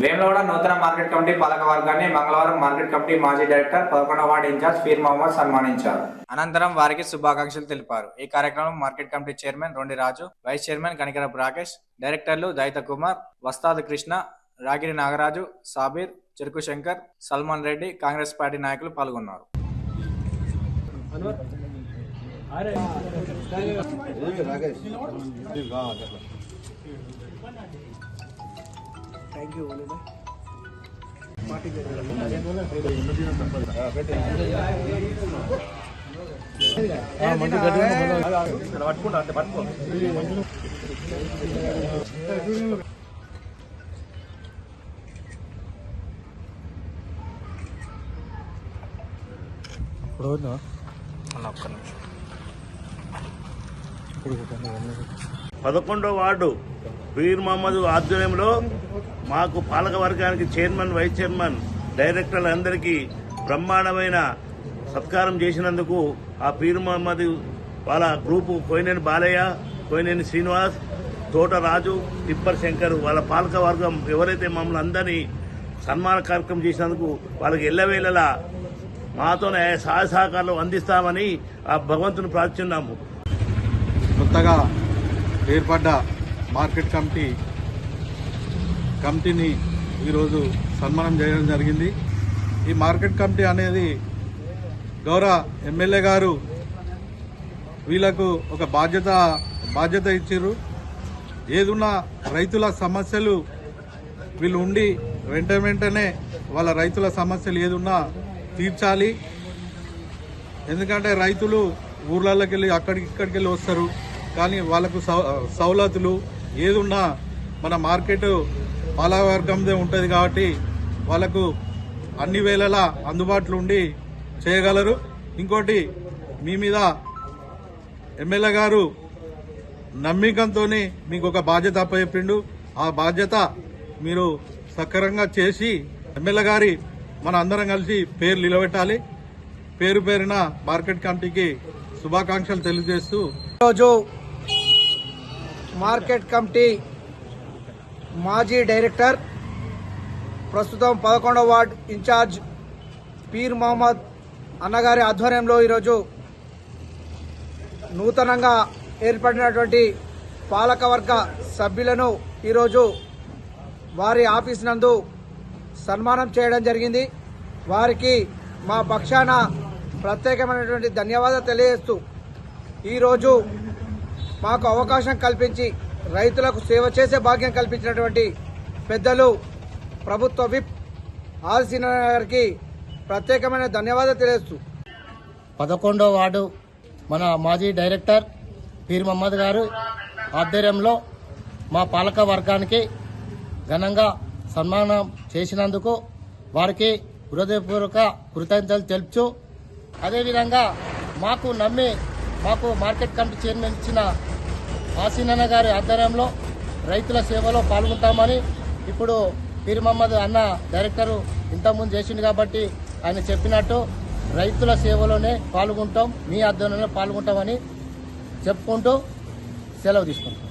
వేములవాడ నూతన market committee పాలక వర్గాన్ని మంగళవారం మార్కెట్ కమిటీ మాజీ డైరెక్టర్ 11వ వార్డు ఇన్ఛార్జ్ పీర్ మహమ్మద్ సన్మానించారు. అనంతరం వారికి శుభాకాంక్షలు తెలిపారు. ఈ కార్యక్రమం market committee chairman Rondi Raju, vice chairman Kanikarapu Rakesh, డైరెక్టర్లు దైత కుమార్, వస్తాద్ కృష్ణ, రాగిరి నాగరాజు, సాబీర్, చెరుకు శంకర్, సల్మాన్ రెడ్డి, కాంగ్రెస్ పార్టీ నాయకులు పాల్గొన్నారు. పదకొండవ వార్డు పీర్ మహమ్మద్ ఆధ్వర్యంలో మాకు పాలక వర్గానికి చైర్మన్, వైస్ చైర్మన్, డైరెక్టర్లు అందరికీ బ్రహ్మాండమైన సత్కారం చేసినందుకు ఆ పీర్ మహమ్మద్ వాళ్ళ గ్రూపు కోయినేని బాలయ్య, కోయినేని శ్రీనివాస్, తోట రాజు, తిప్పర్ శంకర్ వాళ్ళ పాలక వర్గం ఎవరైతే మమ్మల్ని అందరినీ సన్మాన కార్యక్రమం చేసినందుకు వాళ్ళకి ఎల్లవేళలా మాతోనే సహాయ సహకారాలు అందిస్తామని ఆ భగవంతుని ప్రార్థిస్తున్నాము. కొత్తగా ఏర్పడ్డ మార్కెట్ కమిటీని ఈరోజు సన్మానం చేయడం జరిగింది. ఈ మార్కెట్ కమిటీ అనేది గౌరవ ఎమ్మెల్యే గారు వీళ్లకు ఒక బాధ్యత ఇచ్చిర్రు. ఏదున్నా రైతుల సమస్యలు వీళ్ళు ఉండి వెంటనే వాళ్ళ రైతుల సమస్యలు ఏదున్నా తీర్చాలి. ఎందుకంటే రైతులు ఊర్లలోకి వెళ్ళి ఇక్కడికి వెళ్ళి వస్తారు, కానీ వాళ్ళకు సౌలతులు ఏదున్నా మన మార్కెట్ పాలకవర్గందే ఉంటుంది కాబట్టి వాళ్ళకు అన్ని వేళలా అందుబాటులో ఉండి చేయగలరు. ఇంకోటి, మీ మీద ఎమ్మెల్యే గారు నమ్మకంతో మీకు ఒక బాధ్యత అప్పచెప్పిండు. ఆ బాధ్యత మీరు సక్రమంగా చేసి ఎమ్మెల్యే గారి మన అందరం కలిసి పేరు నిలబెట్టాలి. పేరున మార్కెట్ కమిటీకి శుభాకాంక్షలు తెలియజేస్తూ ఈరోజు మార్కెట్ కమిటీ మాజీ డైరెక్టర్, ప్రస్తుతం 11వ వార్డు ఇన్ఛార్జ్ పీర్ మహమ్మద్ అన్నగారి ఆధ్వర్యంలో ఈరోజు నూతనంగా ఏర్పడినటువంటి పాలకవర్గ సభ్యులను ఈరోజు వారి ఆఫీస్ నందు సన్మానం చేయడం జరిగింది. వారికి మా పక్షాన ప్రత్యేకమైనటువంటి ధన్యవాదాలు తెలియజేస్తూ ఈరోజు మాకు అవకాశం కల్పించి రైతులకు సేవ చేసే భాగ్యం కల్పించినటువంటి పెద్దలు ప్రభుత్వ విప్ ఆల్సీన గారికి ప్రత్యేకమైన ధన్యవాదాలు తెలియజేస్తూ 11వ వార్డు మన మాజీ డైరెక్టర్ పీర్ మహమ్మద్ గారు ఆధ్వర్యంలో మా పాలక వర్గానికి ఘనంగా సన్మానం చేసినందుకు వారికి హృదయపూర్వక కృతజ్ఞతలు తెలుపుతూ, అదేవిధంగా మాకు నమ్మి మాకు మార్కెట్ కమిటీ చైర్మన్ ఇచ్చిన ఆసీనన్న గారి ఆధ్వర్యంలో రైతుల సేవలో పాల్గొంటామని ఇప్పుడు పీర్ మహమ్మద్ అన్న డైరెక్టరు ఇంతకుముందు చేసిండు కాబట్టి ఆయన చెప్పినట్టు రైతుల సేవలోనే పాల్గొంటాం, మీ ఆధ్వర్యంలో పాల్గొంటామని చెప్పుకుంటూ సెలవు తీసుకుంటాం.